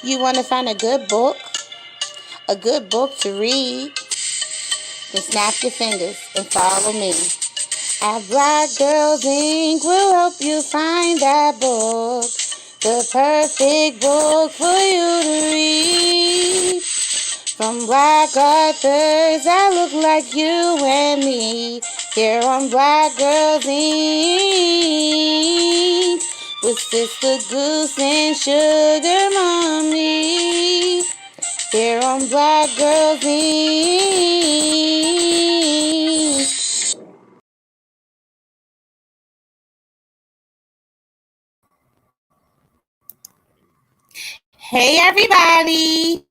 You want to find a good book to read? Then snap your fingers and follow me. At Black Girls Inc. will help you find that book, the perfect book for you to read. From black authors that look like you and me, here on Black Girls Inc. with Sister Goose and Sugar Mommy. Here on Black Girls Inc. Hey everybody!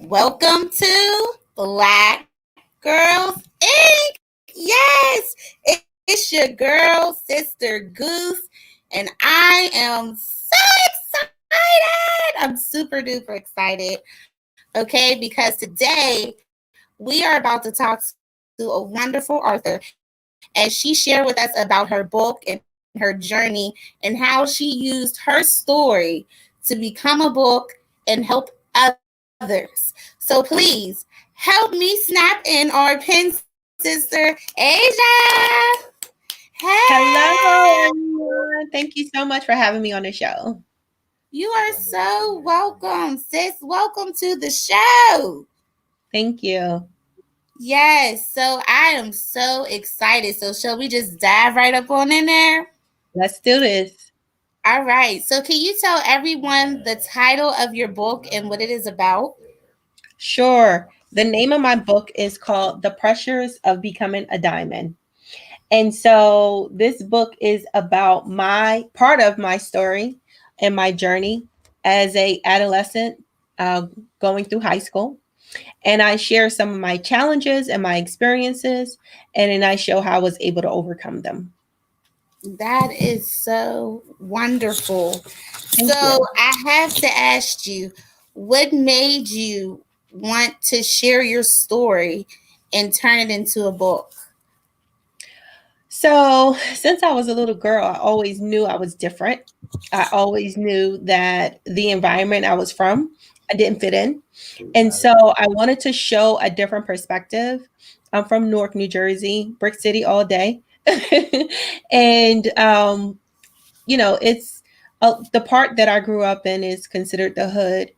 Welcome to Black Girls Inc. Yes, it's your girl, Sister Goose, and I am so excited. I'm super duper excited. Okay, because today we are about to talk to a wonderful author as she shared with us about her book and her journey and how she used her story to become a book and help others. So please help me snap in our pin sister, Asia. Hello, Hey, everyone. Thank you so much for having me on the show. you are so welcome, sis. Welcome to the show. Thank you. Yes, so I am so excited. So shall we just dive right up on in there? Let's do this. All right. So can you tell everyone the title of your book and what it is about? Sure. The name of my book is called The Pressures of Becoming a Diamond. And so this book is about my part of my story and my journey as a adolescent uh, going through high school. And I share some of my challenges and my experiences, and then I show how I was able to overcome them. That is so wonderful. Thank So you. I have to ask you, what made you want to share your story and turn it into a book? So, since I was a little girl, I always knew I was different. I always knew that the environment I was from, I didn't fit in. And so I wanted to show a different perspective. I'm from Newark, New Jersey, Brick City all day. and, it's the part that I grew up in is considered the hood.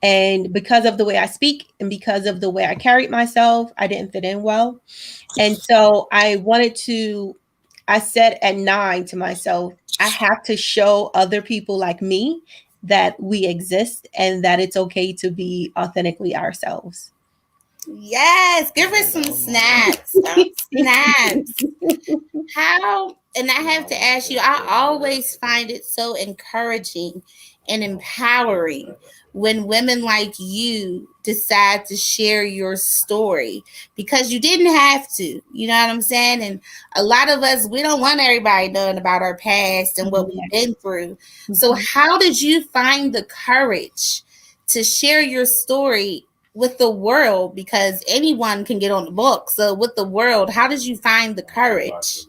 And because of the way I speak and because of the way I carried myself, I didn't fit in well. And so I said at 9 to myself, I have to show other people like me that we exist and that it's okay to be authentically ourselves. Yes, give her some snaps. Some snaps. How, and I have to ask you, I always find it so encouraging and empowering when women like you decide to share your story because you didn't have to. You know what I'm saying? And a lot of us, we don't want everybody knowing about our past and what we've been through. So, Mhm. how did you find the courage to share your story with the world? Because anyone can get on the book. So, with the world, how did you find the courage?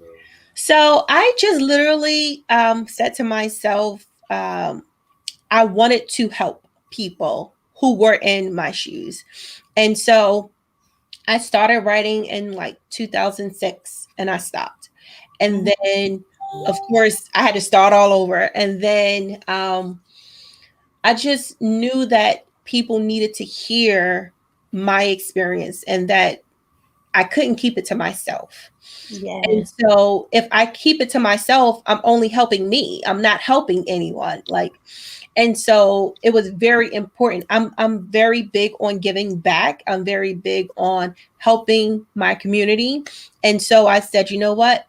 So I just literally said to myself, I wanted to help people who were in my shoes. And so I started writing in like 2006 and I stopped. And then, of course, I had to start all over. And then I just knew that people needed to hear my experience and that I couldn't keep it to myself. And Yes. so if I keep it to myself, I'm only helping me. I'm not helping anyone. And so it was very important. I'm very big on giving back. I'm very big on helping my community. And so I said, you know what?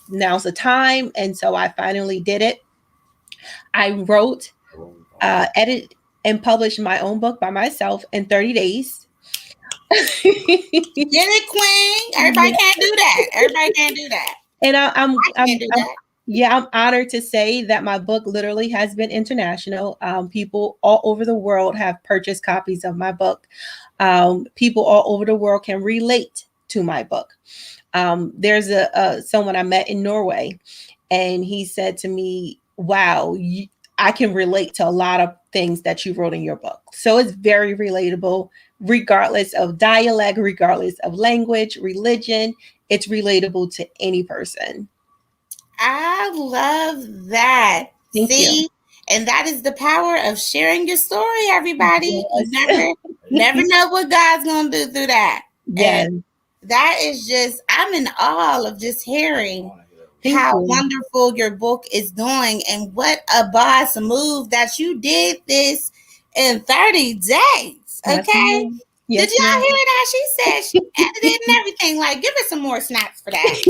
Now's the time. And so I finally did it. I wrote, edited, and published my own book by myself in 30 days. Get it, Queen. Everybody can't do that. Everybody can't do that. And I can't do that. yeah, I'm honored to say that my book literally has been international. People all over the world have purchased copies of my book. People all over the world can relate to my book. There's someone I met in Norway, and he said to me, "Wow, I can relate to a lot of things that you wrote in your book. So it's very relatable, regardless of dialect, regardless of language, religion. It's relatable to any person. I love that. Thank you. See, and that is the power of sharing your story, everybody. You Yes. never know what God's gonna do through that. And Yes. that is just, I'm in awe of just hearing Thank how you. wonderful your book is doing and what a boss move that you did this in 30 days. Yes, Okay. ma'am. Did Yes, y'all ma'am. hear that? She said she edited and everything. Like, give her some more snaps for that.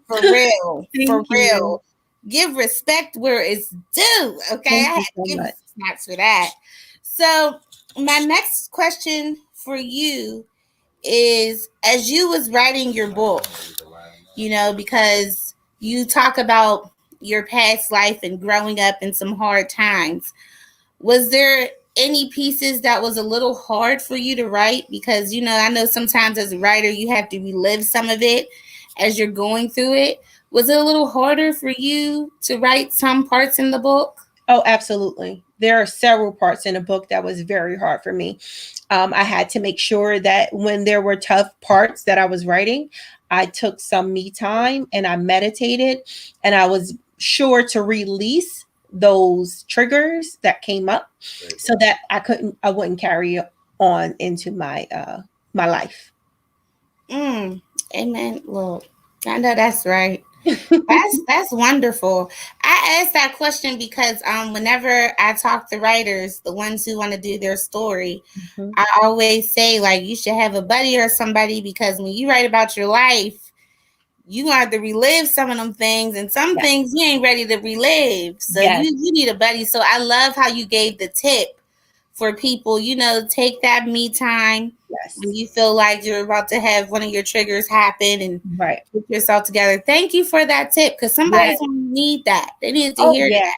For real. For Thank you. real. Give respect where it's due. Okay. Thank I you had so to give you much. some snaps for that. So my next question for you is, as you was writing your book, because you talk about your past life and growing up in some hard times, was there any pieces that was a little hard for you to write? Because I know sometimes as a writer you have to relive some of it as you're going through it. Was it a little harder for you to write some parts in the book? Oh, absolutely. There are several parts in the book that was very hard for me. I had to make sure that when there were tough parts that I was writing, I took some me time and I meditated, and I was sure to release those triggers that came up so that I wouldn't carry on into my life. Mm, amen. Look, I know that's right. That's wonderful. I asked that question because whenever I talk to writers, the ones who want to do their story, Mhm. I always say like you should have a buddy or somebody, because when you write about your life, you gonna have to relive some of them things, and some Yes. things you ain't ready to relive. So Yes. you need a buddy. So I love how you gave the tip for people, take that me time when Yes. you feel like you're about to have one of your triggers happen and Right. get yourself together. Thank you for that tip, because Yeah. somebody's gonna need that. They need to Oh, hear yeah. that.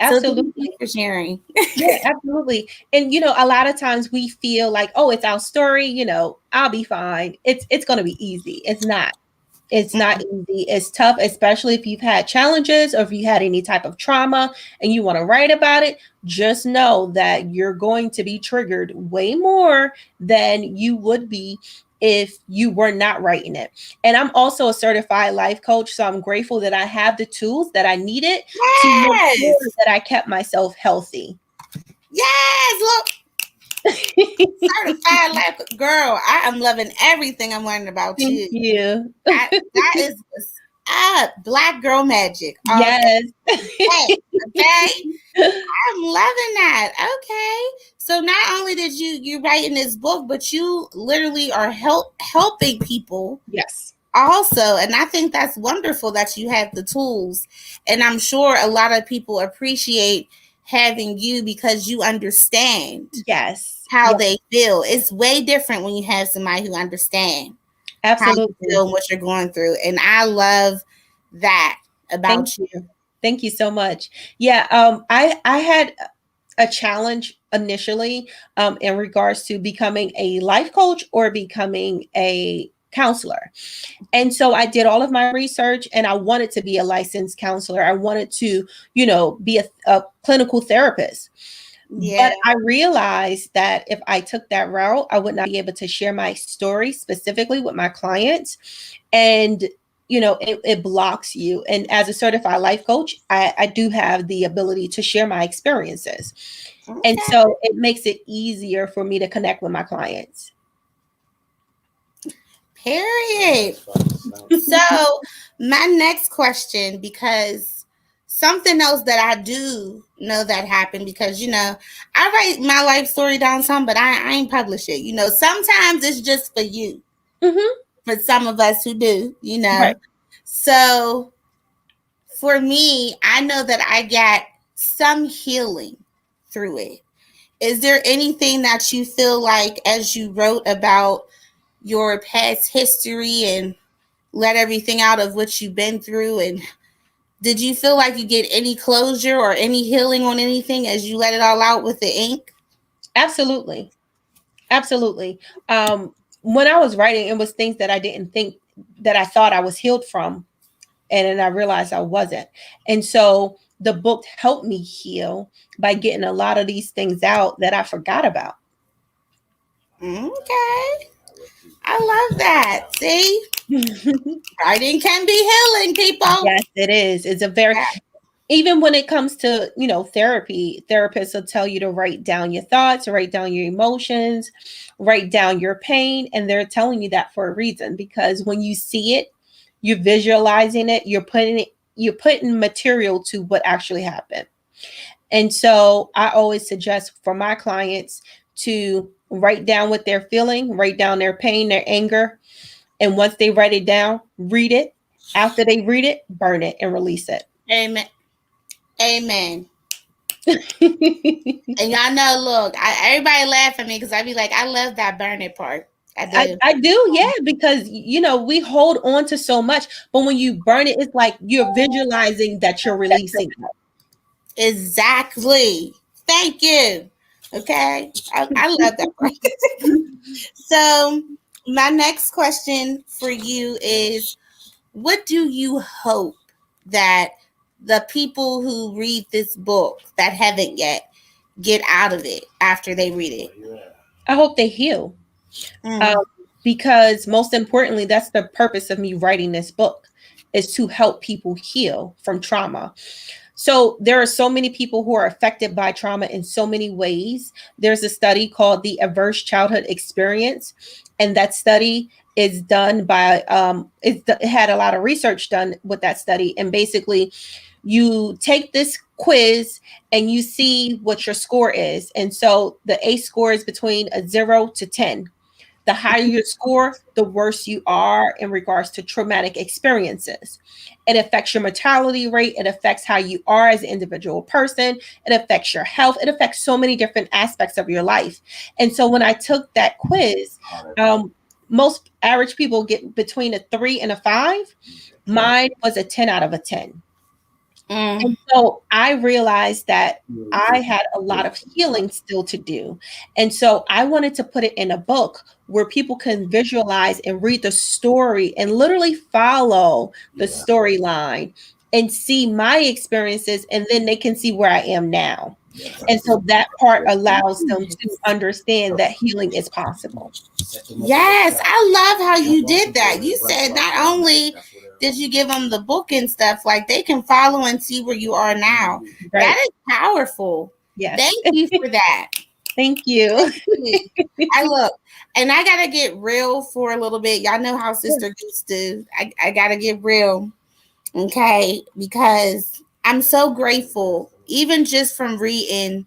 So thank you Absolutely. for sharing. Yeah, absolutely. And a lot of times we feel like, oh, it's our story, I'll be fine. It's going to be easy. It's not. It's not easy. It's tough, especially if you've had challenges or if you had any type of trauma and you want to write about it. Just know that you're going to be triggered way more than you would be if you were not writing it. And I'm also a certified life coach, so I'm grateful that I have the tools that I needed to make sure Yes. that I kept myself healthy. Yes. Look, certified life girl. I am loving everything I'm learning about Thank you. you. That is what's up. Black girl magic all Yes. day. Okay. I'm loving that. Okay. So not only did you write in this book, but you literally are helping people Yes. also. And I think that's wonderful that you have the tools. And I'm sure a lot of people appreciate having you because you understand Yes. how Yes. they feel. It's way different when you have somebody who understands how you Absolutely. feel and what you're going through. And I love that Thank about you. you. Thank you so much. Yeah, I had a challenge initially in regards to becoming a life coach or becoming a counselor. And so I did all of my research and I wanted to be a licensed counselor. I wanted to, be a clinical therapist. Yeah. But I realized that if I took that route, I would not be able to share my story specifically with my clients. And it blocks you. And as a certified life coach, I do have the ability to share my experiences. And Okay. so it makes it easier for me to connect with my clients. Period. So, my next question, because something else that I do know that happened, because I write my life story down some, but I ain't publish it. Sometimes it's just for you, Hmm. for some of us who do. Right. So, for me, I know that I got some healing through it. Is there anything that you feel like as you wrote about your past history and let everything out of what you've been through, and did you feel like you get any closure or any healing on anything as you let it all out with the ink? Absolutely. Absolutely. When I was writing, it was things that I didn't think that I thought I was healed from. And then I realized I wasn't. And so the book helped me heal by getting a lot of these things out that I forgot about. Okay. I love that. See? Yes, Writing can be healing, people. it is. It's a very, even when it comes to, therapy, therapists will tell you to write down your thoughts, write down your emotions, write down your pain, and they're telling you that for a reason, because when you see it, you're visualizing it, you're putting material to what actually happened. And so I always suggest for my clients to write down what they're feeling, write down their pain, their anger, and once they write it down, read it. After they read it, burn it and release it. Amen. Amen. And y'all know, look, everybody laugh at me because I be like, I love that burning part. I do. I do, yeah, because we hold on to so much, but when you burn it, it's like you're visualizing that you're releasing it. Exactly. Thank you. Okay. I love that part. So, my next question for you is, what do you hope that the people who read this book that haven't yet get out of it after they read it? I hope they heal. Mm. Um, because most importantly, that's the purpose of me writing this book, is to help people heal from trauma. So there are so many people who are affected by trauma in so many ways. There's a study called the Adverse Childhood Experience, and that study is done by it had a lot of research done with that study, and basically you take this quiz and you see what your score is. And so the A score is between a 0 to 10. The higher your score, the worse you are in regards to traumatic experiences. It affects your mortality rate. It affects how you are as an individual person. It affects your health. It affects so many different aspects of your life. And so when I took that quiz, most average people get between a 3 and a 5. Mine was a 10 out of a 10. Mm. And so I realized that I had a lot of healing still to do. And so I wanted to put it in a book where people can visualize and read the story and literally follow the storyline and see my experiences, and then they can see where I am now. And so that part allows them to understand that healing is possible. Yes, I love how you did that. You said not only did you give them the book and stuff, like they can follow and see where you are now. Right. That is powerful. Yes. Thank you for that. Thank you. I look, and I gotta get real for a little bit. Y'all know how Sister Goose do. I gotta get real, okay? Because I'm so grateful, even just from reading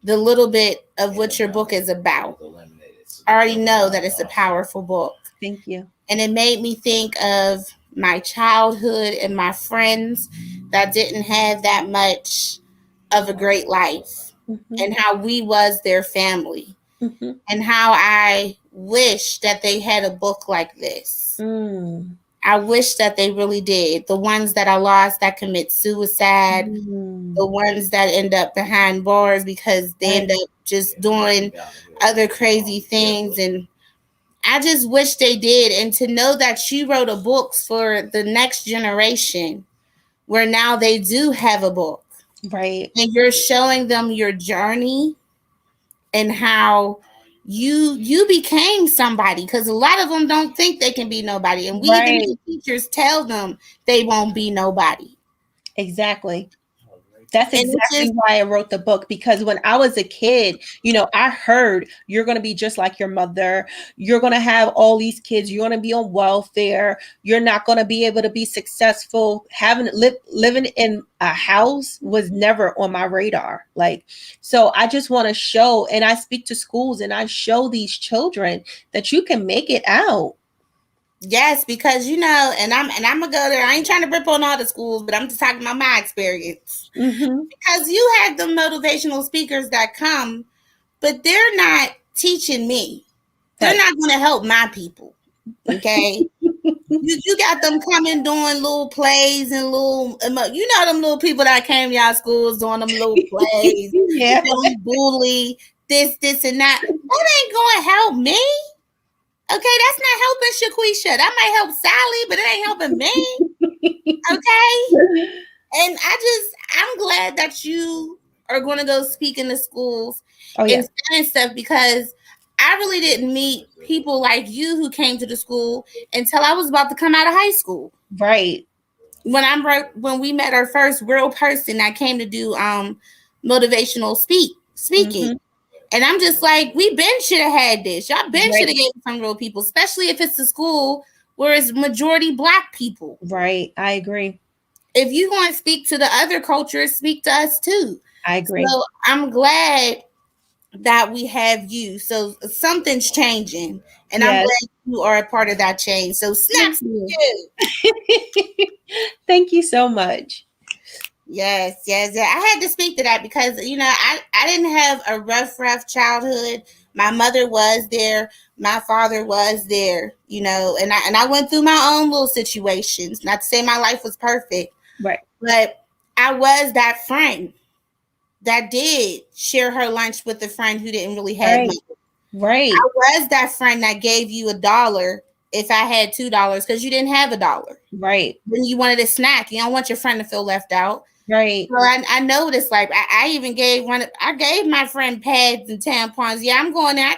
the little bit of what your book is about. I already know that it's a powerful book. Thank you. And it made me think of my childhood and my friends that didn't have that much of a great life, and how we was their family, and how I wish that they had a book like this. I wish that they really did. The ones that I lost that commit suicide, the ones that end up behind bars because they end up just doing other crazy things. And I just wish they did. And to know that you wrote a book for the next generation, where now they do have a book. Right. And you're showing them your journey and how you became somebody, because a lot of them don't think they can be nobody, and we even Right. as teachers tell them they won't be nobody. Exactly. That's And it's exactly just, why I wrote the book, because when I was a kid, I heard you're going to be just like your mother. You're going to have all these kids. You're going to be on welfare. You're not going to be able to be successful. Living in a house was never on my radar. So I just want to show, and I speak to schools and I show these children that you can make it out. yes, because and I'm gonna go there. I ain't trying to rip on all the schools, but I'm just talking about my experience. Because you have the motivational speakers that come, but they're not teaching me. They're not going to help my people. Okay. You got them coming doing little plays and them little people that came to y'all schools doing them little plays. Yeah. Don't bully this and that. That ain't going to help me. Okay, that's not helping Shaquisha. That might help Sally, but it ain't helping me. Okay. And I'm glad that you are going to go speak in the schools Oh yeah. and saying stuff, because I really didn't meet people like you who came to the school until I was about to come out of high school. Right. When we met our first real person that came to do motivational speaking. Mm-hmm. And I'm just like, we been should have had this. Y'all been should Right. have gave some real people, especially if it's a school where it's majority black people. Right. I agree. If you want to speak to the other cultures, speak to us too. I agree. So I'm glad that we have you. So something's changing, and I'm Yes. glad you are a part of that change. So Thank snaps to you. you. Thank you so much. Yes, yes, yeah. I had to speak to that because I didn't have a rough childhood. My mother was there, my father was there, and I went through my own little situations. Not to say my life was perfect, Right. but I was that friend that did share her lunch with a friend who didn't really have Right. money. Right. I was that friend that gave you $1 if I had $2 because you didn't have $1. Right. Then you wanted a snack. You don't want your friend to feel left out. Right. So I know this. Like I even gave one. I gave my friend pads and tampons. Yeah, I'm going there.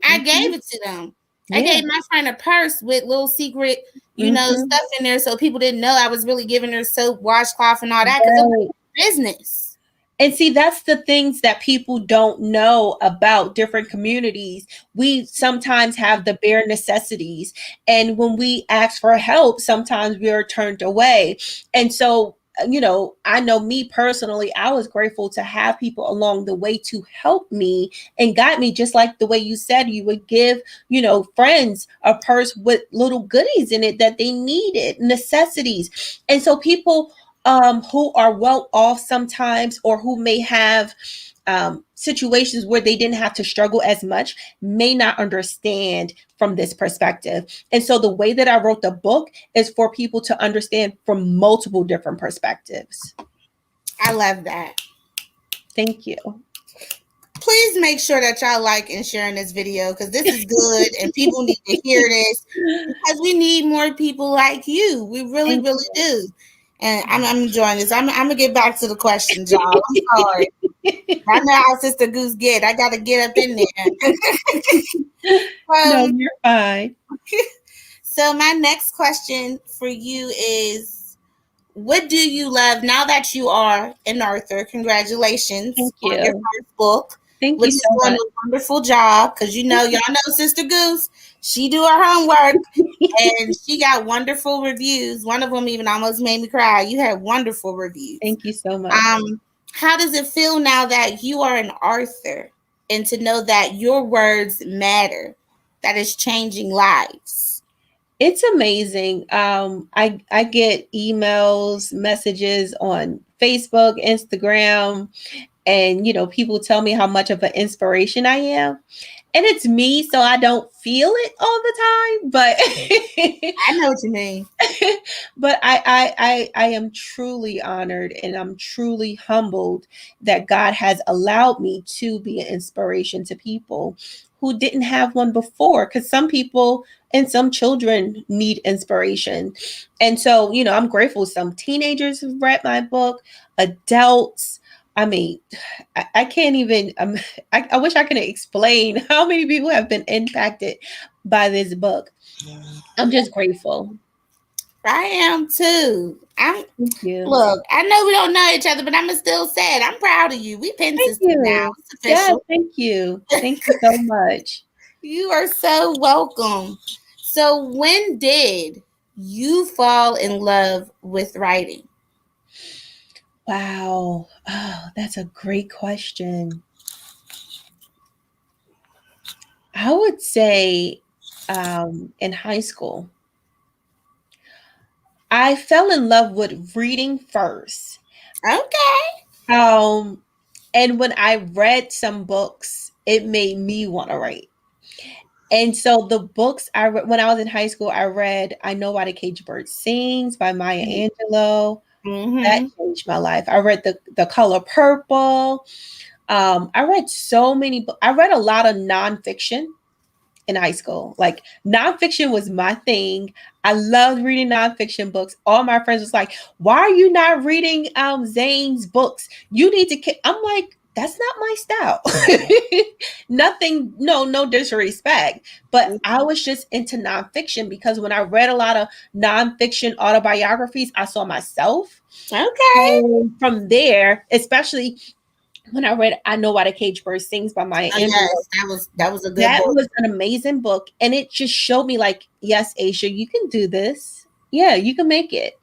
I Mm-hmm. gave it to them. I Yeah. gave my friend a purse with little secret, Mm-hmm. stuff in there, so people didn't know I was really giving her soap, washcloth, and all that because it was Right. business. And see, that's the things that people don't know about different communities. We sometimes have the bare necessities. And when we ask for help, sometimes we are turned away. And so, I know me personally, I was grateful to have people along the way to help me and guide me, just like the way you said you would give, friends a purse with little goodies in it that they needed, necessities. And so people who are well off sometimes, or who may have situations where they didn't have to struggle as much, may not understand from this perspective. And so the way that I wrote the book is for people to understand from multiple different perspectives. I love that. Thank you. Please make sure that y'all like and sharing this video because this is good and people need to hear this because we need more people like you. We really, Thank really do. And I'm enjoying this. I'm gonna get back to the questions, y'all. I'm sorry. you. I know how Sister Goose get. I gotta get up in there. No, um, you're fine. so my next question for you is, what do you love now that you are an author? Congratulations Thank on your you. first book, Thank which you is so doing much. a wonderful job because y'all know Sister Goose. She do her homework and she got wonderful reviews. One of them even almost made me cry. You had wonderful reviews. Thank you so much. How does it feel now that you are an author and to know that your words matter, that is changing lives? It's amazing. I get emails, messages on Facebook, Instagram, and people tell me how much of an inspiration I am. And it's me, so I don't feel it all the time, but I know what you mean. but I am truly honored, and I'm truly humbled that God has allowed me to be an inspiration to people who didn't have one before, because some people and some children need inspiration. And so, I'm grateful some teenagers have read my book, adults. I mean, I can't even, I wish I could explain how many people have been impacted by this book. I'm just grateful. I am too. Thank you. Look, I know we don't know each other, but I'm still sad. I'm proud of you. We pen Thank sisters now. you. It's Yes, official. thank you. Thank you so much. You are so welcome. So, when did you fall in love with writing? Wow. Oh, that's a great question. I would say in high school, I fell in love with reading first. Okay. Um, and when I read some books, it made me want to write. And so the books I read when I was in high school, I read I Know Why the Cage Bird Sings by Maya Angelou. That Mm-hmm. changed my life. I read the Color Purple. I read so many books. I read a lot of nonfiction in high school. Like nonfiction was my thing. I loved reading nonfiction books. All my friends was like, "Why are you not reading Zane's books? You need to." I'm like, "That's not my style." Nothing, no disrespect, but I was just into nonfiction because when I read a lot of nonfiction autobiographies, I saw myself. Okay. And from there, especially when I read "I Know Why the Cage Bird Sings" by Maya Oh Angelou, yes, that was a good that book. was an amazing book, and it just showed me like, yes, Aisha, you can do this. Yeah, you can make it.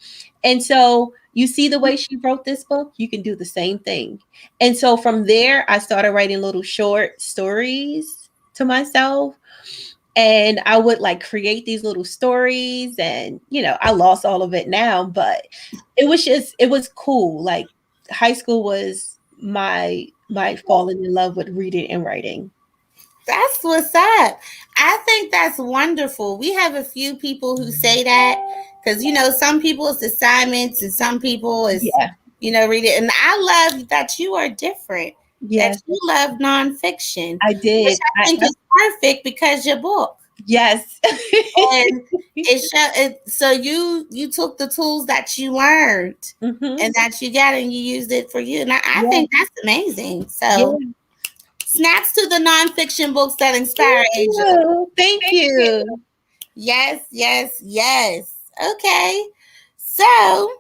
And so you see the way she wrote this book, you can do the same thing. And so from there, I started writing little short stories to myself, and I would like create these little stories, and I lost all of it now, but it was cool. Like high school was my falling in love with reading and writing. That's what's up. I think that's wonderful. We have a few people who say that because some people it's assignments and some people is Yeah. read it. And I love that you are different. That Yes, you love nonfiction, I which did. I think is perfect because your book. Yes. And so you took the tools that you learned Hmm. and that you got and you used it for you. And I Yeah. think that's amazing. So Yeah. snaps to the nonfiction books that inspire Thank Asia. you. Thank you. Yes, yes, yes. Okay. So,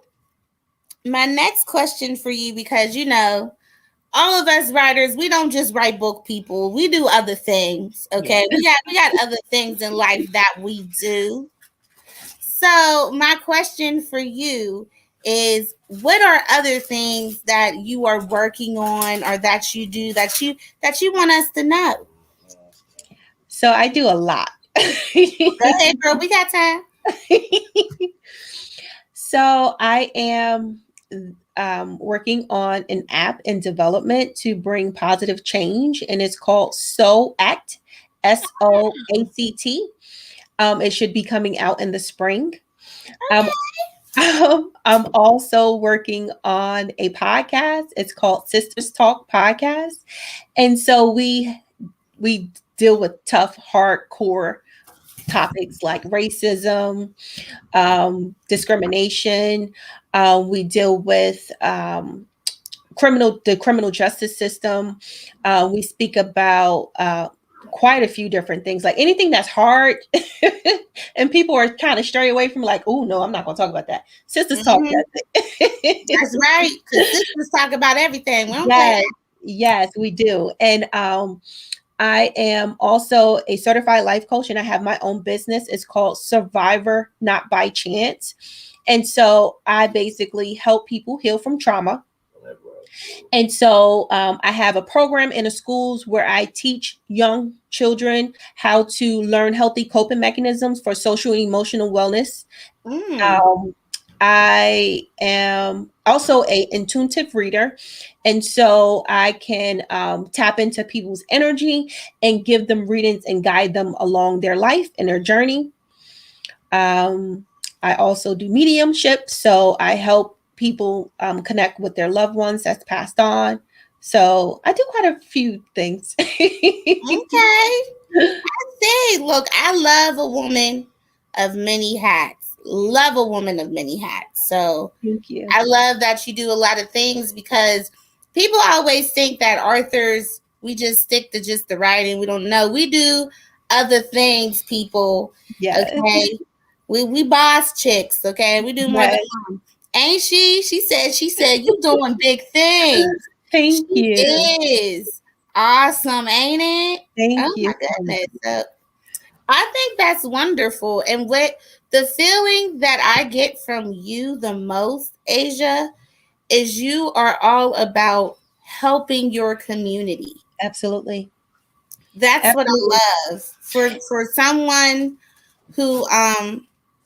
my next question for you, because all of us writers, we don't just write book people. We do other things. Okay. We got other things in life that we do. So, my question for you is what are other things that you are working on or that you do that you want us to know? So I do a lot. Go ahead, girl. We got time. So I am working on an app in development to bring positive change, and it's called So Act, SOACT. It should be coming out in the spring. Um, I'm also working on a podcast. It's called Sisters Talk Podcast, and so we deal with tough, hardcore topics like racism, discrimination. We deal with the criminal justice system. We speak about quite a few different things, like anything that's hard, and people are kind of stray away from, like, oh no, I'm not going to talk about that. Sisters talk Mhm. does it. That's right. Because sisters talk about everything. We don't play Yes, that. yes, we do, and I am also a certified life coach, and I have my own business. It's called Survivor Not by Chance. And so I basically help people heal from trauma. And so I have a program in the schools where I teach young children how to learn healthy coping mechanisms for social and emotional wellness. Mm. Um, I am also a intuitive reader, and so I can tap into people's energy and give them readings and guide them along their life and their journey. Um, I also do mediumship, so I help people connect with their loved ones that's passed on. So I do quite a few things. Okay. See, look, I love a woman of many hats. Love a woman of many hats. So Thank you. I love that you do a lot of things because people always think that authors, we just stick to just the writing. We don't know. We do other things, people. Yes. Okay. We boss chicks, okay? We do more than Yes. ain't she? She said you doing big things. Thank She you. is awesome, ain't it? Thank Oh you my so much. goodness. So I think that's wonderful. And what the feeling that I get from you the most, Asia, is you are all about helping your community. Absolutely. That's what Absolutely. I love. For someone who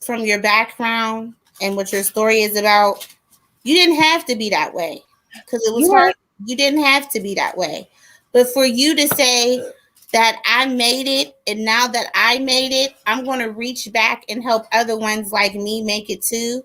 from your background and what your story is about, you didn't have to be that way because it was You're hard. right. You didn't have to be that way. But for you to say that I made it and now that I made it, I'm going to reach back and help other ones like me make it too.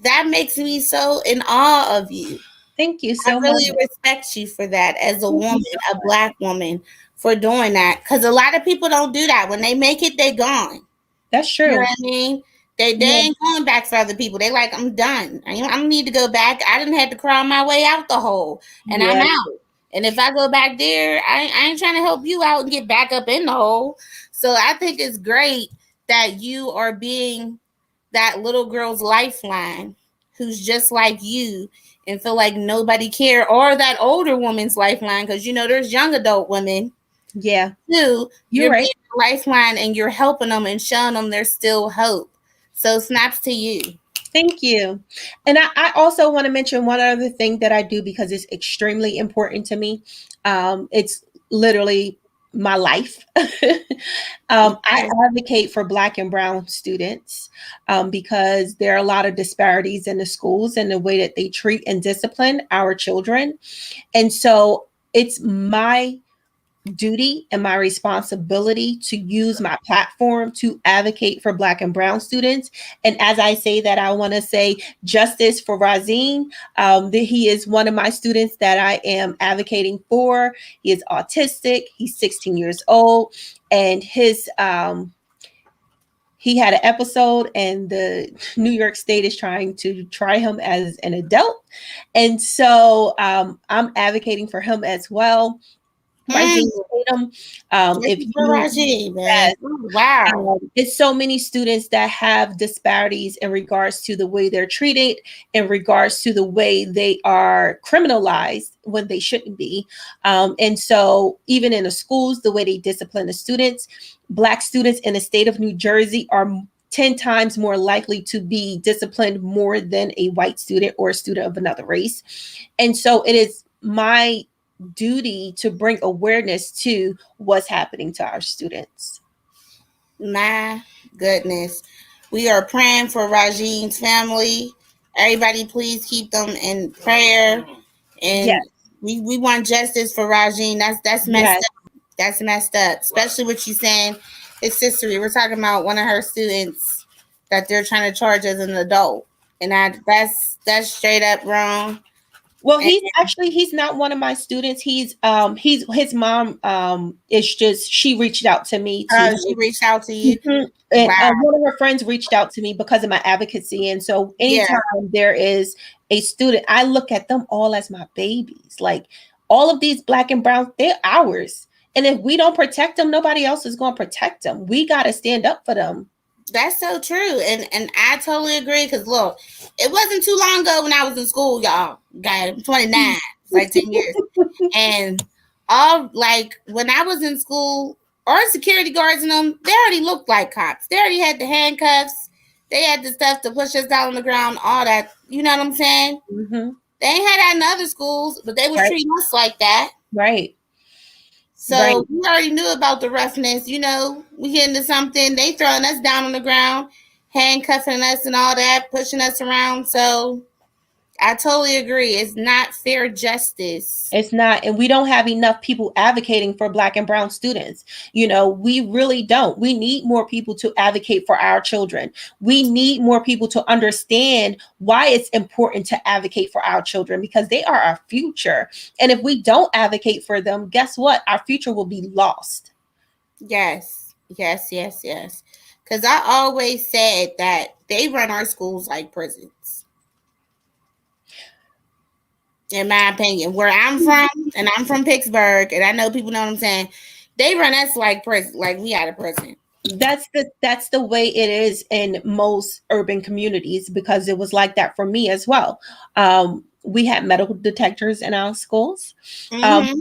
That makes me so in awe of you. Thank you I so much. really respect you for that as a Thank you woman, so a black woman, for doing that. Because a lot of people don't do that. When they make it, they gone. That's You know true. what I mean? They Yeah. ain't going back for other people. They like, I'm done. I don't need to go back. I didn't have to crawl my way out the hole, and I'm Yeah. out. And if I go back there, I ain't trying to help you out and get back up in the hole. So I think it's great that you are being that little girl's lifeline who's just like you and feel like nobody care, or that older woman's lifeline, because there's young adult women Yeah. too. You're You're right. being a lifeline and you're helping them and showing them there's still hope. So snaps to you. Thank you. And I also want to mention one other thing that I do because it's extremely important to me. It's literally my life. I Yes. advocate for Black and Brown students because there are a lot of disparities in the schools and the way that they treat and discipline our children. And so it's my duty and my responsibility to use my platform to advocate for Black and Brown students. And as I say that, I want to say justice for Razin. That he is one of my students that I am advocating for. He is autistic. He's 16 years old, and his he had an episode, and the New York State is trying to try him as an adult, and so I'm advocating for him as well. Mm, Rising Tatum. If Justice for you Raji, man. yes, Ooh, wow. it's so many students that have disparities in regards to the way they're treated, in regards to the way they are criminalized when they shouldn't be. And so, even in the schools, the way they discipline the students, Black students in the state of New Jersey are 10 times more likely to be disciplined more than a white student or a student of another race. And so, it is my duty to bring awareness to what's happening to our students. My goodness. We are praying for Rajeen's family. Everybody, please keep them in prayer. Yes, And we want justice for Rajeen. That's messed yes. up. That's messed up. Especially what you saying his history. We're talking about one of her students that they're trying to charge as an adult. And that's straight up wrong. Well, And he's not one of my students. He's his mom is just she reached out to me to she reached out to you. Mhm. And Wow. one of her friends reached out to me because of my advocacy. And so Yeah. anytime there is a student, I look at them all as my babies. Like all of these Black and brown, they're ours. And if we don't protect them, nobody else is going to protect them. We got to stand up for them. That's so true, and I totally agree. Cause look, it wasn't too long ago when I was in school, y'all. God, I'm 29. It's like 10 years, and all like when I was in school, our security guards and them, they already looked like cops. They already had the handcuffs. They had the stuff to push us down on the ground. All that, you know what I'm saying? Mhm. They ain't had that in other schools, but they was Right, treating us like that. right, right. So we already knew about the roughness. We get into something, they throwing us down on the ground, handcuffing us and all that, pushing us around. So I totally agree. It's not fair justice. It's not, and we don't have enough people advocating for Black and brown students. We really don't. We need more people to advocate for our children. We need more people to understand why it's important to advocate for our children because they are our future. And if we don't advocate for them, guess what? Our future will be lost. Yes, yes, yes, yes. Because I always said that they run our schools like prisons, in my opinion. Where I'm from, and I'm from Pittsburgh, and I know people know what I'm saying. They run us like prison, like we out of prison. That's the way it is in most urban communities because it was like that for me as well. We had metal detectors in our schools. Um, Mm-hmm.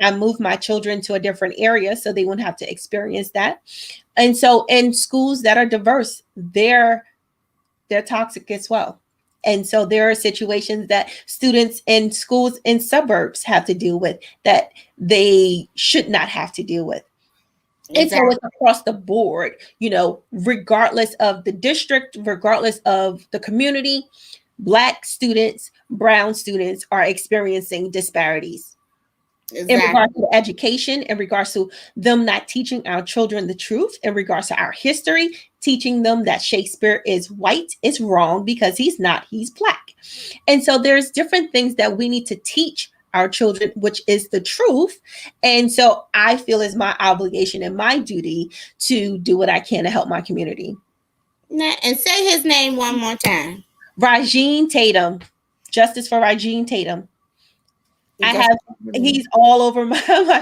I moved my children to a different area so they wouldn't have to experience that. And so in schools that are diverse, they're toxic as well. And so there are situations that students in schools in suburbs have to deal with that they should not have to deal with. And so it's Exactly. across the board, regardless of the district, regardless of the community, Black students, brown students are experiencing disparities in regards Exactly. to education, in regards to them not teaching our children the truth, in regards to our history, teaching them that Shakespeare is white is wrong because he's not, he's Black. And so there's different things that we need to teach our children, which is the truth. And so I feel it's my obligation and my duty to do what I can to help my community. And say his name one more time. Rajeen Tatum. Justice for Rajeen Tatum. I Just have he's all over my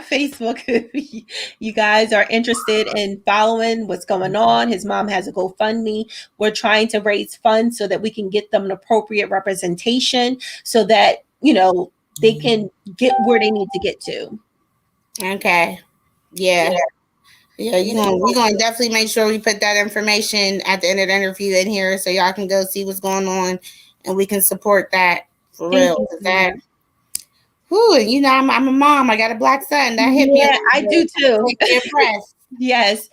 Facebook. If you guys are interested in following what's going on, his mom has a GoFundMe. We're trying to raise funds so that we can get them an appropriate representation so that, they can get where they need to get to. okay. Yeah. Yeah, we're gonna definitely make sure we put that information at the end of the interview in here so y'all can go see what's going on and we can support that for Thank real. you. That I'm a mom. I got a black son. That hit me a Yeah, little I bit. do too. Make me impressed. Yes.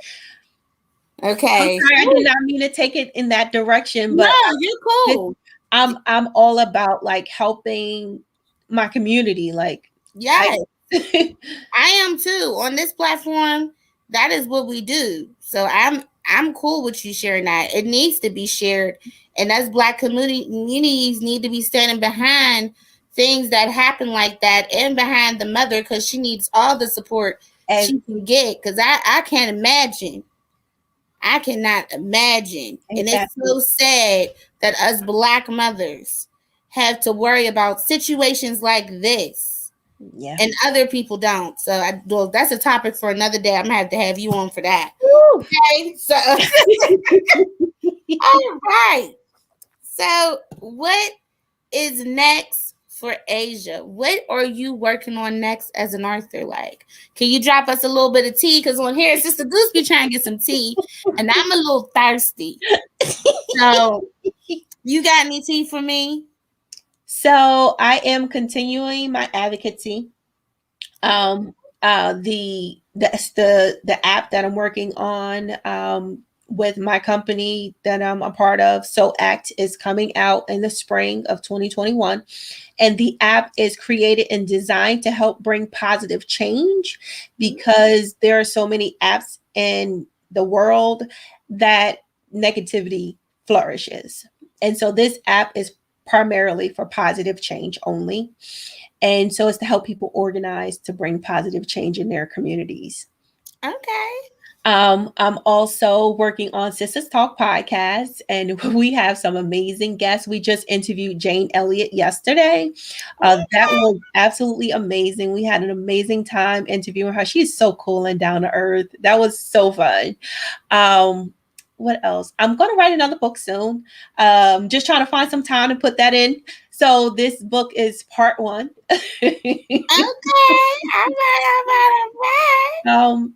I'm Okay. sorry, I did not mean to take it in that direction, No, but you're this, cool. I'm all about like helping my community. Like I Yes. I am too. On this platform, that is what we do. So I'm cool with you sharing that. It needs to be shared. And us black communities need to be standing behind things that happen like that and behind the mother because she needs all the support and she can get. Because I can't imagine. I cannot imagine. And it's so sad that us black mothers have to worry about situations like this yeah. and other people don't. So well, that's a topic for another day. I'm gonna have you on for that. Woo. Okay. So all right. So what is next for Asia? What are you working on next as an author? Like, can you drop us a little bit of tea? Because on here, Sister Goose be trying to get some tea, and I'm a little thirsty. So, you got any tea for me? So I am continuing my advocacy. The app that I'm working on with my company that I'm a part of, So Act, is coming out in the spring of 2021. And the app is created and designed to help bring positive change because there are so many apps in the world that negativity flourishes. And so this app is primarily for positive change only. And so it's to help people organize to bring positive change in their communities. Okay. I'm also working on Sisters Talk podcast, and we have some amazing guests. We just interviewed Jane Elliott yesterday. That was absolutely amazing. We had an amazing time interviewing her. She's so cool and down to earth. That was so fun. What else? I'm going to write another book soon. Just trying to find some time to put that in. So this book is part one. Okay. All right.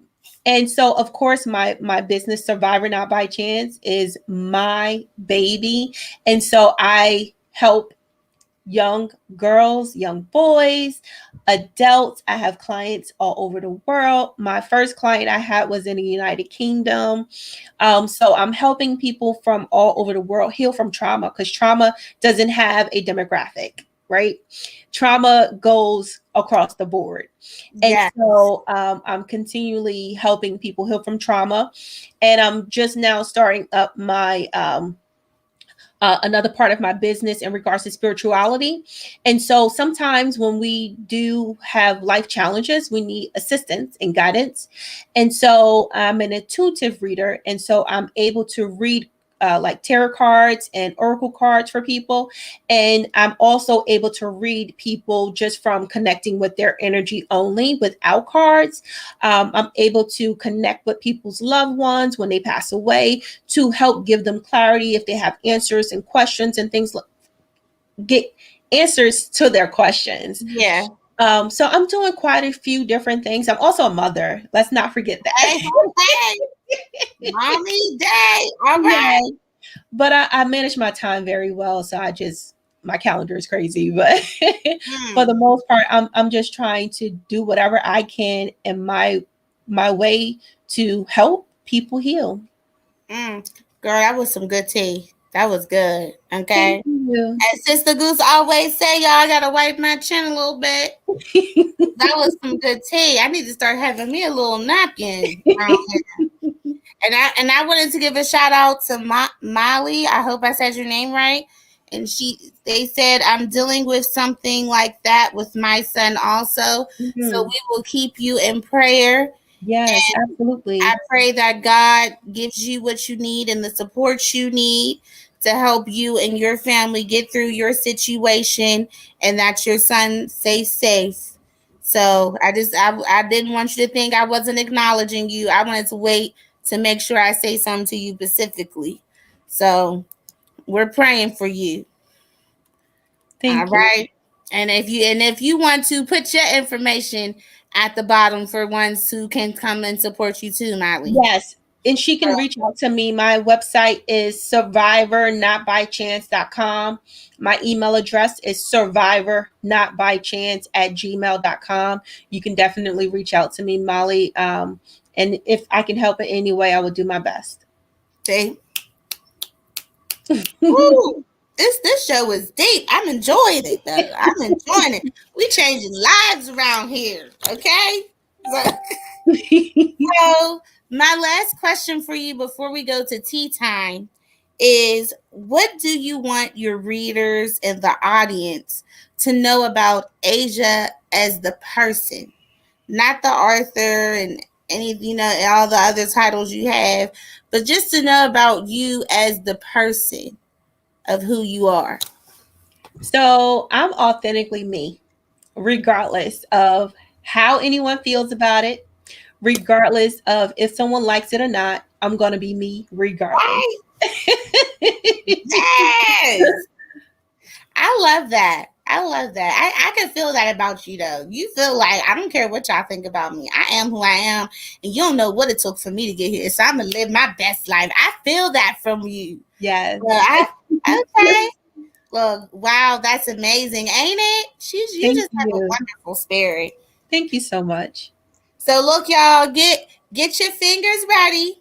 And so, of course, my business, Survivor Not by Chance, is my baby. And so I help young girls, young boys, adults. I have clients all over the world. My first client I had was in the United Kingdom. So I'm helping people from all over the world heal from trauma because trauma doesn't have a demographic, right? Trauma goes across the board. And Yes. so I'm continually helping people heal from trauma. And I'm just now starting up my another part of my business in regards to spirituality. And so sometimes when we do have life challenges, we need assistance and guidance. And so I'm an intuitive reader. And so I'm able to read like tarot cards and oracle cards for people. And I'm also able to read people just from connecting with their energy only without cards. I'm able to connect with people's loved ones when they pass away to help give them clarity if they have answers and questions and things, get answers to their questions. Yeah. So I'm doing quite a few different things. I'm also a mother. Let's not forget that. Hey, mommy day. All right. Yeah. But I manage my time very well. So my calendar is crazy. But for the most part, I'm just trying to do whatever I can in my way to help people heal. Girl, that was some good tea. That was good. Okay. Thank you. As Sister Goose always say, y'all, I gotta wipe my chin a little bit. That was some good tea. I need to start having me a little napkin around here. And I wanted to give a shout out to Molly. I hope I said your name right. and they said I'm dealing with something like that with my son also. So Mhm. we will keep you in prayer. Yes, I absolutely. pray that God gives you what you need and the support you need to help you and your family get through your situation, and that your son stays safe. So I didn't want you to think I wasn't acknowledging you. I wanted to wait to make sure I say something to you specifically. So we're praying for you. All Thank you. right. And if you want to put your information at the bottom for ones who can come and support you too, Molly. Yes. And she can reach out to me. My website is survivornotbychance.com. My email address is survivornotbychance@gmail.com. You can definitely reach out to me, Molly. And if I can help in any way, I will do my best. See? Woo! This show is deep. I'm enjoying it though. I'm enjoying it. We changing lives around here. Okay? So, so my last question for you before we go to tea time is, what do you want your readers and the audience to know about Asia as the person? Not the author and any, all the other titles you have, but just to know about you as the person of who you are. So I'm authentically me, regardless of how anyone feels about it, regardless of if someone likes it or not. I'm going to be me regardless. Right? Yes. I love that. I love that. I can feel that about you though. You feel like I don't care what y'all think about me. I am who I am, and you don't know what it took for me to get here. So I'm gonna live my best life. I feel that from you. Yes. Well, okay. Look, wow, that's amazing, ain't it? You Thank just have a you. wonderful spirit. Thank you so much. So look, y'all, get your fingers ready.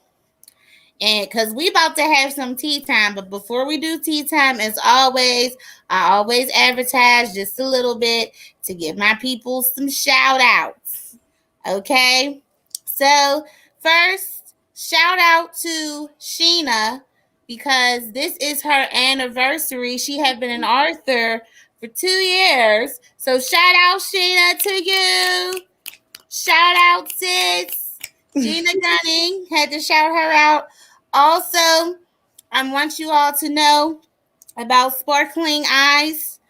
And because we about to have some tea time, but before we do tea time, as always, I always advertise just a little bit to give my people some shout outs. Okay. So first, shout out to Sheena, because this is her anniversary. She had been an author for 2 years. So shout out Sheena to you. Shout out, sis. Sheena Gunning. Had to shout her out. Also, I want you all to know about Sparkling Eyes.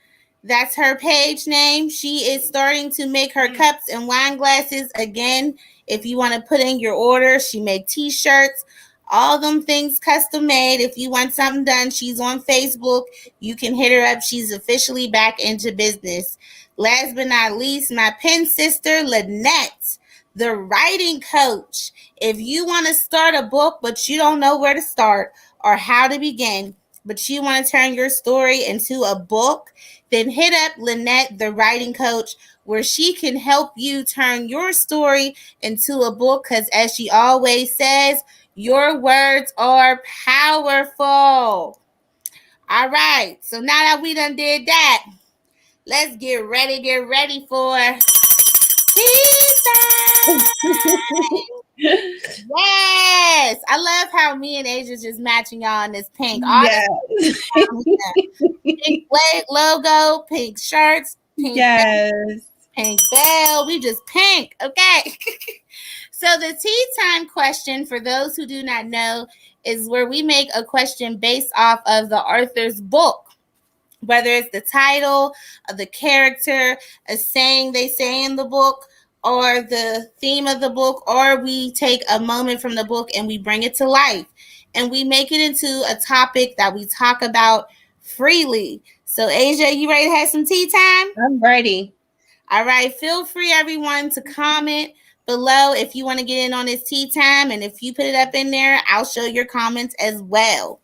That's her page name. She is starting to make her cups and wine glasses again. If you want to put in your order, she made t-shirts, all them things custom made. If you want something done, she's on Facebook. You can hit her up. She's officially back into business. Last but not least, my pen sister, Lynette, the writing coach. If you want to start a book, but you don't know where to start or how to begin, but you want to turn your story into a book, then hit up Lynette, the writing coach, where she can help you turn your story into a book. Because as she always says, your words are powerful. All right. So now that we done did that, let's get ready for tea time. Yes. I love how me and Asia just matching y'all in this pink. Yes. Pink logo, pink shirts, pink Yes. pink bell. We just pink, okay? So the tea time question, for those who do not know, is where we make a question based off of the author's book. Whether it's the title of the character, a saying they say in the book, or the theme of the book, or we take a moment from the book and we bring it to life. And we make it into a topic that we talk about freely. So, Asia, you ready to have some tea time? I'm ready. All right. Feel free, everyone, to comment below if you want to get in on this tea time. And if you put it up in there, I'll show your comments as well.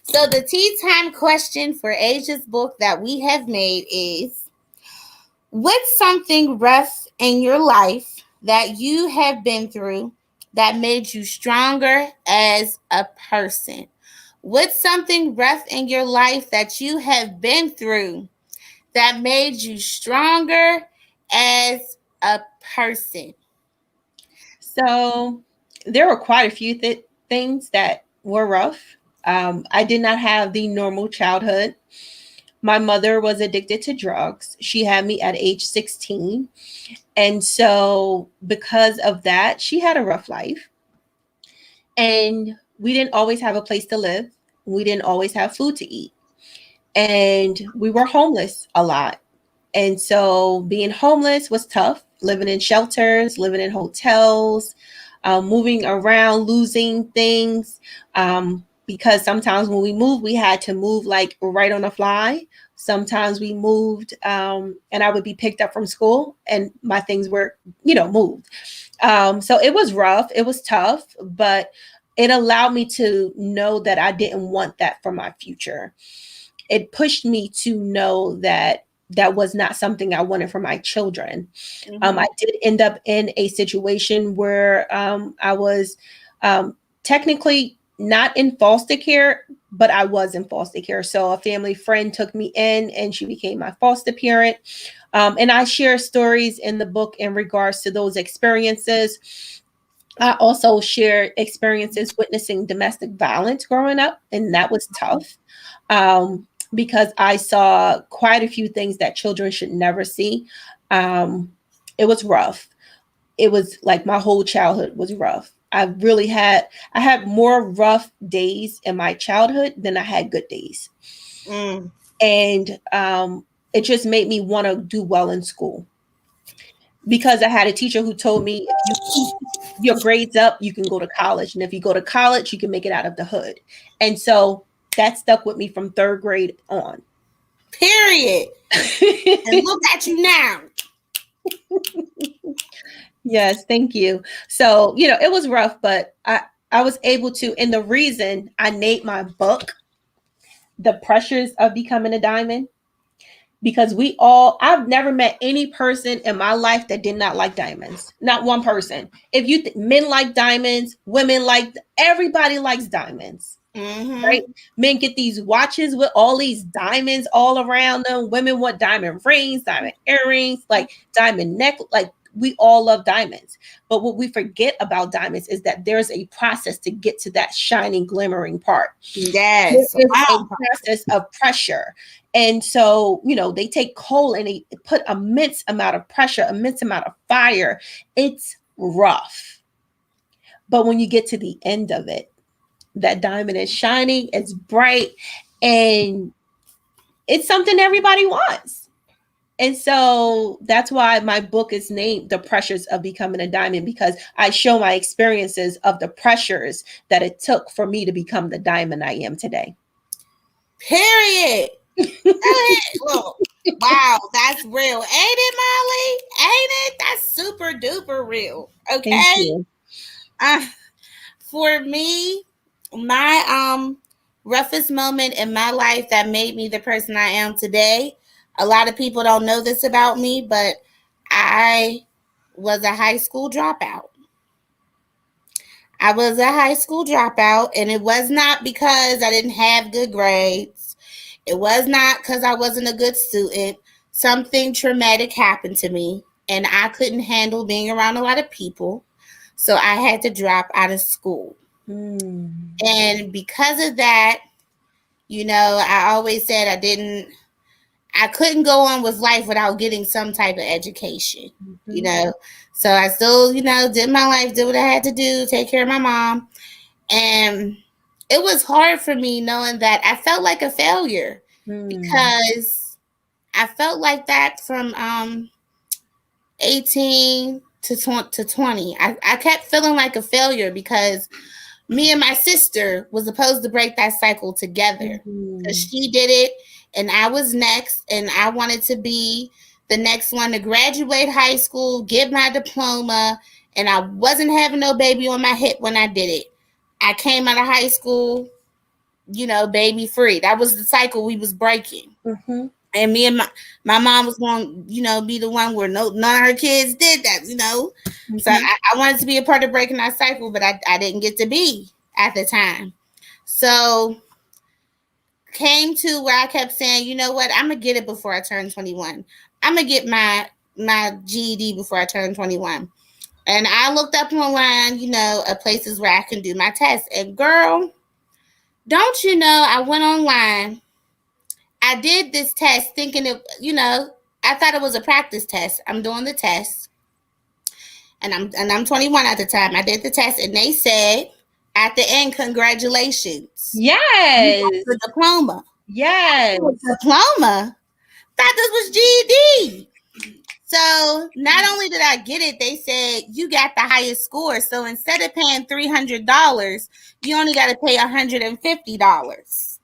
So, the tea time question for Asia's book that we have made is, what's something rough in your life that you have been through that made you stronger as a person? What's something rough in your life that you have been through that made you stronger as a person? So there were quite a few things that were rough. I did not have the normal childhood. My mother was addicted to drugs. She had me at age 16. And so, because of that, she had a rough life. And we didn't always have a place to live. We didn't always have food to eat. And we were homeless a lot. And so being homeless was tough, living in shelters, living in hotels, moving around, losing things. Because sometimes when we moved, we had to move like right on the fly. Sometimes we moved and I would be picked up from school and my things were, moved. So it was rough, it was tough, but it allowed me to know that I didn't want that for my future. It pushed me to know that that was not something I wanted for my children. I did end up in a situation where I was technically not in foster care, but I was in foster care. So a family friend took me in and she became my foster parent. And I share stories in the book in regards to those experiences. I also shared experiences witnessing domestic violence growing up, and that was tough because I saw quite a few things that children should never see. Um, it was rough. It was like my whole childhood was rough. I had more rough days in my childhood than I had good days. And it just made me want to do well in school because I had a teacher who told me if you keep your grades up, you can go to college. And if you go to college, you can make it out of the hood. And so that stuck with me from third grade on. Period. And look at you now. Yes, thank you. So, it was rough, but I was able to, and the reason I named my book The Pressures of Becoming a Diamond, because I've never met any person in my life that did not like diamonds. Not one person. If men like diamonds, women everybody likes diamonds. Right? Men get these watches with all these diamonds all around them. Women want diamond rings, diamond earrings, like diamond necklace. Like we all love diamonds. But what we forget about diamonds is that there's a process to get to that shining, glimmering part. Yes. There is a process of pressure. And so, they take coal and they put immense amount of pressure, immense amount of fire. It's rough. But when you get to the end of it, that diamond is shining, it's bright, and it's something everybody wants. And so that's why my book is named The Pressures of Becoming a Diamond, because I show my experiences of the pressures that it took for me to become the diamond I am today. Period. Look, wow, that's real. Ain't it, Molly? Ain't it? That's super duper real. Okay. For me, my roughest moment in my life that made me the person I am today. A lot of people don't know this about me, but I was a high school dropout. I was a high school dropout, and it was not because I didn't have good grades. It was not because I wasn't a good student. Something traumatic happened to me, and I couldn't handle being around a lot of people. So I had to drop out of school. And because of that, I always said I couldn't go on with life without getting some type of education, So I still, did my life, did what I had to do, take care of my mom. And it was hard for me knowing that I felt like a failure because I felt like that from 18 to 20. I kept feeling like a failure because me and my sister was supposed to break that cycle together because she did it and I was next, and I wanted to be the next one to graduate high school, get my diploma, and I wasn't having no baby on my hip when I did it. I came out of high school, baby free. That was the cycle we was breaking. And me and my mom was going to, be the one where none of her kids did that, So I wanted to be a part of breaking that cycle, but I didn't get to be at the time. So came to where I kept saying, you know what, I'm going to get it before I turn 21. I'm going to get my GED before I turn 21. And I looked up online, at places where I can do my test. And girl, don't you know, I went online I did this test thinking I thought it was a practice test. I'm doing the test, and I'm 21 at the time. I did the test, and they said at the end, congratulations, you got Yes. the diploma. Yes. Diploma? Thought this was GED. So not only did I get it, they said you got the highest score. So instead of paying $300, you only got to pay $150.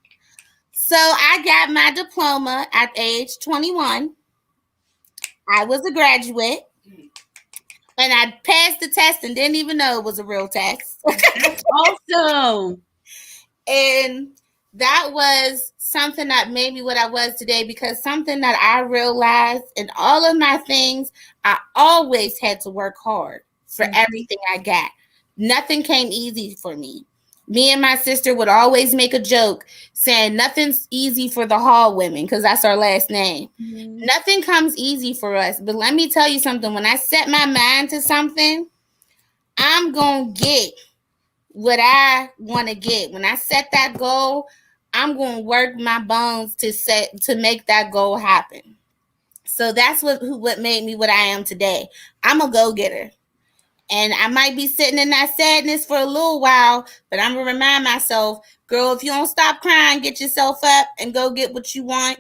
So I got my diploma at age 21. I was a graduate, and I passed the test and didn't even know it was a real test. That's awesome. And that was something that made me what I was today, because something that I realized in all of my things, I always had to work hard for everything I got. Nothing came easy for me. Me and my sister would always make a joke saying nothing's easy for the Hall women, because that's our last name. Nothing comes easy for us. But let me tell you something. When I set my mind to something, I'm going to get what I want to get. When I set that goal, I'm going to work my bones to make that goal happen. So that's what made me what I am today. I'm a go-getter. And I might be sitting in that sadness for a little while, but I'm going to remind myself, girl, if you don't stop crying, get yourself up and go get what you want.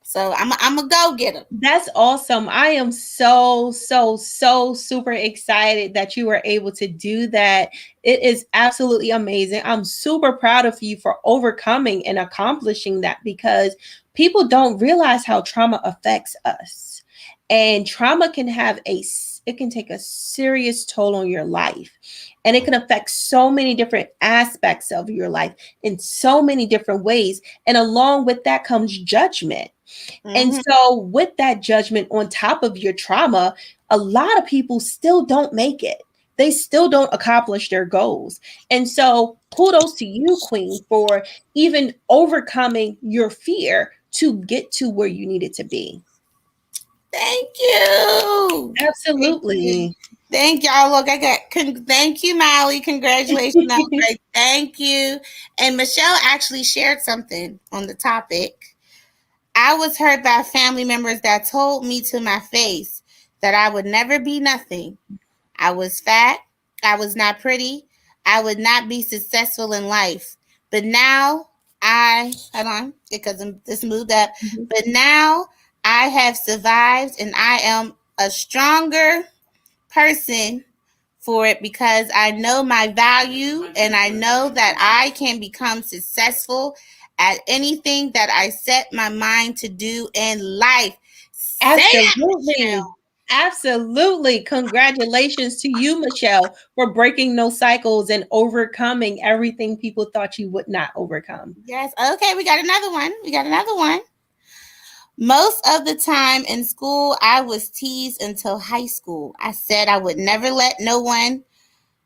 So I'm a go-getter. That's awesome. I am so super excited that you were able to do that. It is absolutely amazing. I'm super proud of you for overcoming and accomplishing that, because people don't realize how trauma affects us. And trauma can it can take a serious toll on your life. And it can affect so many different aspects of your life in so many different ways. And along with that comes judgment. And so, with that judgment on top of your trauma, a lot of people still don't make it. They still don't accomplish their goals. And so, kudos to you, Queen, for even overcoming your fear to get to where you needed to be. Thank you. Absolutely. Thank y'all. Look, thank you, Molly. Congratulations. That was great. Thank you. And Michelle actually shared something on the topic. I was hurt by family members that told me to my face that I would never be nothing. I was fat. I was not pretty. I would not be successful in life. But now hold on, because this moved up. But now I have survived, and I am a stronger person for it, because I know my value, and I know that I can become successful at anything that I set my mind to do in life. Say that, Absolutely. Michelle. Absolutely. Congratulations to you, Michelle, for breaking those cycles and overcoming everything people thought you would not overcome. Yes. Okay, we got another one. Most of the time in school, I was teased until high school. I said I would never let no one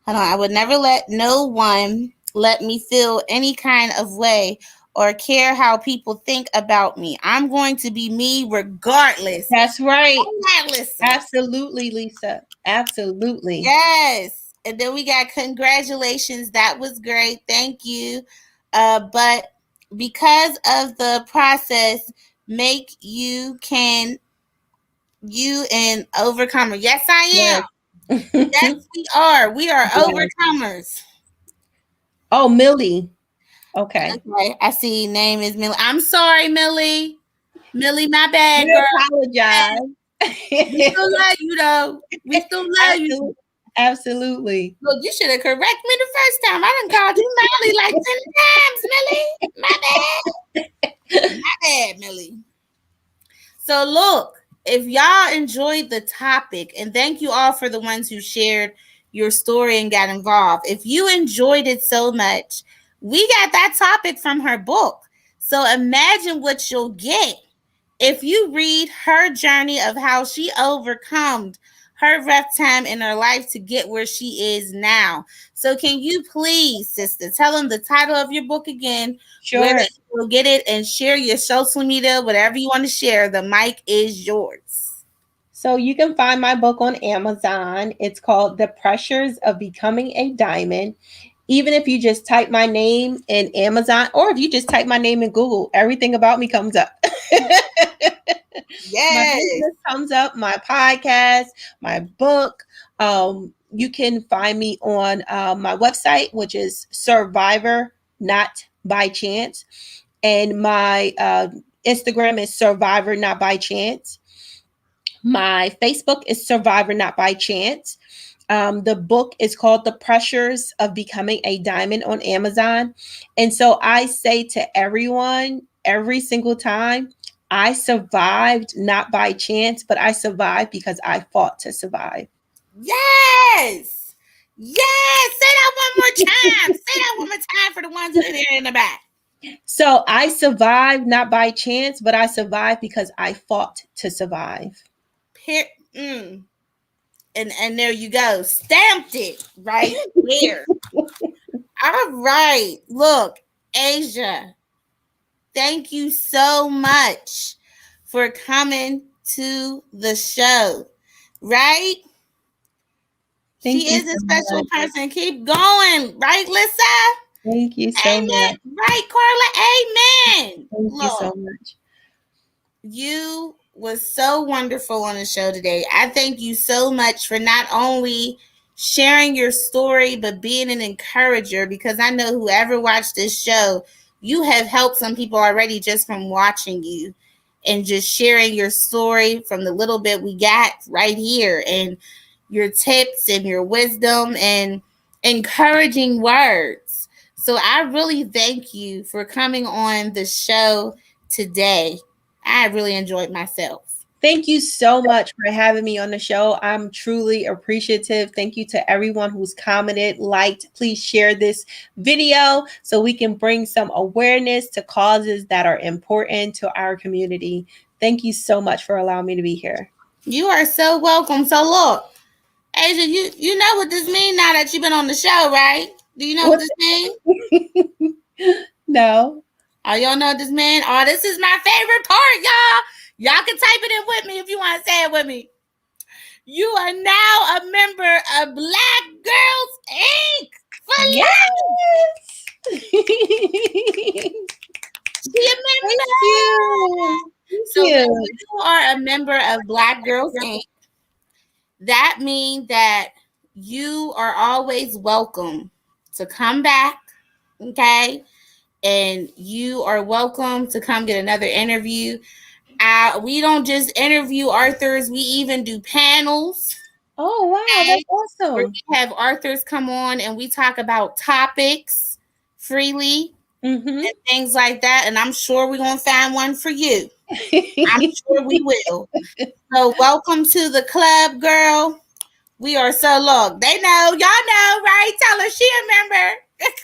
I would never let no one let me feel any kind of way or care how people think about me. I'm going to be me regardless. That's right. Listen. Absolutely, Lisa. Absolutely. Yes. And then we got congratulations. That was great. Thank you. But because of the process, make you an overcomer. Yes, I am. Yes. Yes, we are. We are Yes. overcomers. Oh, Millie. Okay. Okay, I see. Name is Millie. I'm sorry, Millie. Millie, my bad, We girl. apologize. We still love you, though. We still love you. Absolutely. Absolutely. Look, you should have corrected me the first time. I done called you Millie like 10 times, Millie. My bad, Millie. So look, if y'all enjoyed the topic, and thank you all for the ones who shared your story and got involved. If you enjoyed it so much, we got that topic from her book. So imagine what you'll get if you read her journey of how she overcome her rough time in her life to get where she is now. So can you please, sister, tell them the title of your book again, where Sure. they will get it, and share your social media, whatever you want to share. The mic is yours. So you can find my book on Amazon. It's called The Pressures of Becoming a Diamond. Even if you just type my name in Amazon, or if you just type my name in Google, everything about me comes up. My Yes. business comes up, my podcast, my book. You can find me on my website, which is Survivor Not by Chance, and my Instagram is Survivor Not by Chance. My Facebook is Survivor Not by Chance. The book is called The Pressures of Becoming a Diamond on Amazon. And so I say to everyone every single time, I survived not by chance, but I survived because I fought to survive. Yes. Yes. Say that one more time. Say that one more time for the ones who didn't hear it in the back. So I survived not by chance, but I survived because I fought to survive. Mm. And there you go. Stamped it right there. All right. Look, Asia, thank you so much for coming to the show. Right? She Thank you is so a special much. person. Keep going. Right, Lissa? Thank you so much. Amen. Right, Carla? Amen. Thank you so Look, much. you was so wonderful on the show today. I thank you so much for not only sharing your story, but being an encourager, because I know whoever watched this show, you have helped some people already just from watching you and just sharing your story from the little bit we got right here, and your tips and your wisdom and encouraging words. So I really thank you for coming on the show today. I really enjoyed myself. Thank you so much for having me on the show. I'm truly appreciative. Thank you to everyone who's commented, liked. Please share this video so we can bring some awareness to causes that are important to our community. Thank you so much for allowing me to be here. You are so welcome. So look, Asia, you know what this means now that you've been on the show, right? Do you know what What? this means? No. Oh, y'all know what this means? Oh, this is my favorite part, y'all. Y'all can type it in with me if you want to say it with me. You are now a member of Black Girls Inc. For life. Yes. She a Thank member. you. Thank So when you. you are a member of Black Girls Inc., that means that you are always welcome to come back, okay? And you are welcome to come get another interview. We don't just interview authors, we even do panels. Oh, wow. Okay? That's Where awesome. we have authors come on and we talk about topics freely Mm-hmm. and things like that. And I'm sure we're going to find one for you. I'm sure we will. So, welcome to the club, girl. We are so long. They know, y'all know, right? Tell her she a member.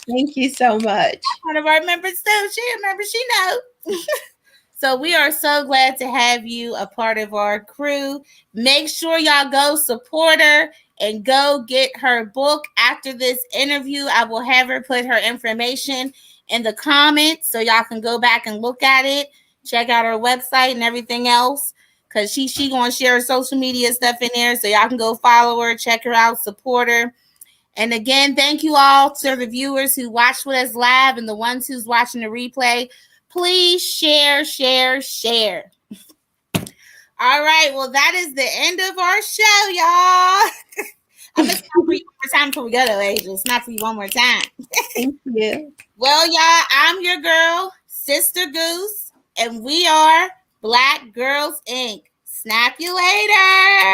Thank you so much. One of our members too. She a member. She know. So we are so glad to have you a part of our crew. Make sure y'all go support her and go get her book after this interview. I will have her put her information in the comments so y'all can go back and look at it. Check out her website and everything else. Cause she gonna share her social media stuff in there. So y'all can go follow her, check her out, support her. And again, thank you all to the viewers who watched with us live and the ones who's watching the replay. Please share, share, share. All right. Well, that is the end of our show, y'all. I'm going to stop for you one more time before we go to Asia. It's not for you one more time. Thank you. Well, y'all, I'm your girl, Sister Goose, and we are Black Girls Inc. Snap you later.